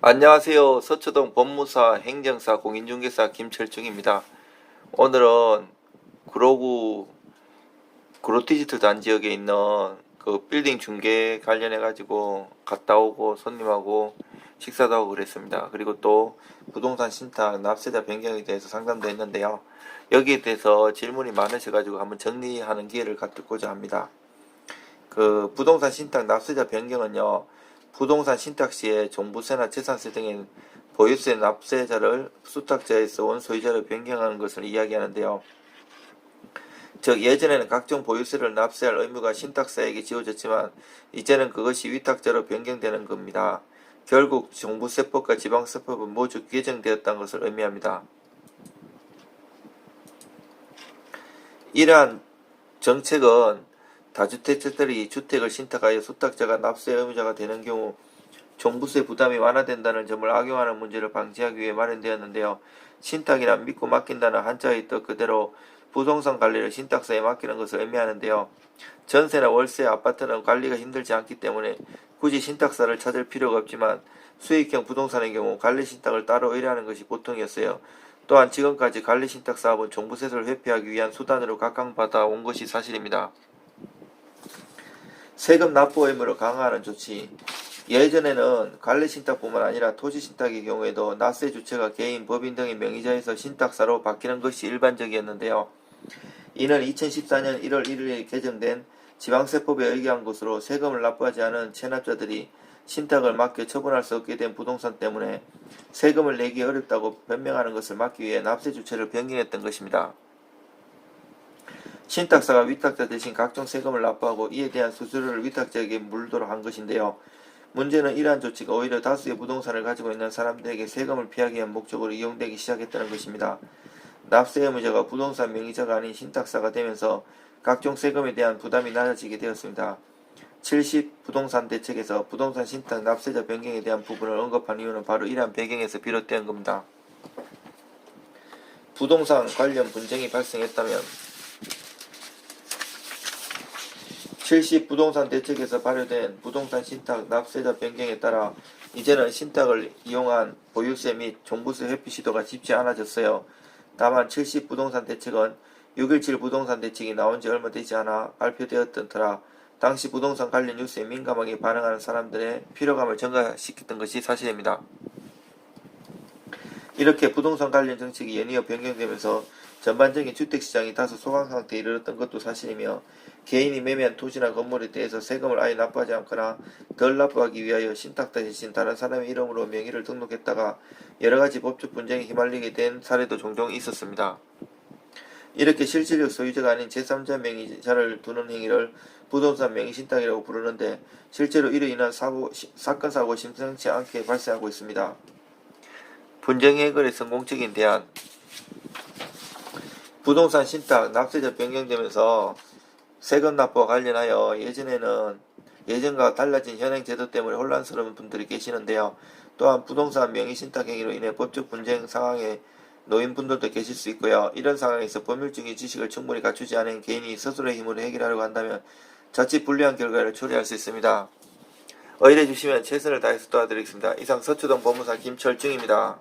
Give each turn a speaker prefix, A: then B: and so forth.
A: 안녕하세요. 서초동 법무사 행정사 공인중개사 김철중입니다. 오늘은 구로구 구로디지털 단지역에 있는 그 빌딩 중개 관련해 가지고 갔다 오고 손님하고 식사도 하고 그랬습니다. 그리고 또 부동산 신탁 납세자 변경에 대해서 상담도 했는데요. 여기에 대해서 질문이 많으셔 가지고 한번 정리하는 기회를 갖고자 합니다. 그 부동산 신탁 납세자 변경은요, 부동산 신탁 시에 종부세나 재산세 등의 보유세 납세자를 수탁자에서 원소유자로 변경하는 것을 이야기하는데요. 즉 예전에는 각종 보유세를 납세할 의무가 신탁사에게 지워졌지만 이제는 그것이 위탁자로 변경되는 겁니다. 결국 종부세법과 지방세법은 모두 개정되었다는 것을 의미합니다. 이러한 정책은 다주택자들이 주택을 신탁하여 수탁자가 납세 의무자가 되는 경우 종부세 부담이 완화된다는 점을 악용하는 문제를 방지하기 위해 마련되었는데요. 신탁이란 믿고 맡긴다는 한자의 뜻 그대로 부동산 관리를 신탁사에 맡기는 것을 의미하는데요. 전세나 월세, 아파트는 관리가 힘들지 않기 때문에 굳이 신탁사를 찾을 필요가 없지만 수익형 부동산의 경우 관리신탁을 따로 의뢰하는 것이 보통이었어요. 또한 지금까지 관리신탁 사업은 종부세를 회피하기 위한 수단으로 각광받아 온 것이 사실입니다. 세금 납부 의무를 강화하는 조치. 예전에는 관리신탁뿐만 아니라 토지신탁의 경우에도 납세 주체가 개인, 법인 등의 명의자에서 신탁사로 바뀌는 것이 일반적이었는데요. 이는 2014년 1월 1일에 개정된 지방세법에 의거한 것으로 세금을 납부하지 않은 체납자들이 신탁을 맡겨 처분할 수 없게 된 부동산 때문에 세금을 내기 어렵다고 변명하는 것을 막기 위해 납세 주체를 변경했던 것입니다. 신탁사가 위탁자 대신 각종 세금을 납부하고 이에 대한 수수료를 위탁자에게 물도록 한 것인데요. 문제는 이러한 조치가 오히려 다수의 부동산을 가지고 있는 사람들에게 세금을 피하기 위한 목적으로 이용되기 시작했다는 것입니다. 납세 의무자가 부동산 명의자가 아닌 신탁사가 되면서 각종 세금에 대한 부담이 낮아지게 되었습니다. 70 부동산 대책에서 부동산 신탁 납세자 변경에 대한 부분을 언급한 이유는 바로 이러한 배경에서 비롯된 겁니다. 부동산 관련 분쟁이 발생했다면 70 부동산 대책에서 발효된 부동산 신탁 납세자 변경에 따라 이제는 신탁을 이용한 보유세 및 종부세 회피 시도가 쉽지 않아졌어요. 다만 70 부동산 대책은 6.17 부동산 대책이 나온 지 얼마 되지 않아 발표되었던 터라 당시 부동산 관련 뉴스에 민감하게 반응하는 사람들의 피로감을 증가시켰던 것이 사실입니다. 이렇게 부동산 관련 정책이 연이어 변경되면서 전반적인 주택시장이 다소 소강 상태에 이르렀던 것도 사실이며 개인이 매매한 토지나 건물에 대해서 세금을 아예 납부하지 않거나 덜 납부하기 위하여 신탁자 대신 다른 사람의 이름으로 명의를 등록했다가 여러가지 법적 분쟁에 휘말리게 된 사례도 종종 있었습니다. 이렇게 실질적 소유자가 아닌 제3자 명의자를 두는 행위를 부동산 명의신탁이라고 부르는데 실제로 이로 인한 사건 사고 심상치 않게 발생하고 있습니다. 분쟁 해결의 성공적인 대안. 부동산 신탁 납세자 변경되면서 세금 납부와 관련하여 예전과 달라진 현행 제도 때문에 혼란스러운 분들이 계시는데요. 또한 부동산 명의 신탁 행위로 인해 법적 분쟁 상황에 놓인 분들도 계실 수 있고요. 이런 상황에서 법률적인 지식을 충분히 갖추지 않은 개인이 스스로의 힘으로 해결하려고 한다면 자칫 불리한 결과를 초래할 수 있습니다. 의뢰해 주시면 최선을 다해서 도와드리겠습니다. 이상 서초동 법무사 김철중입니다.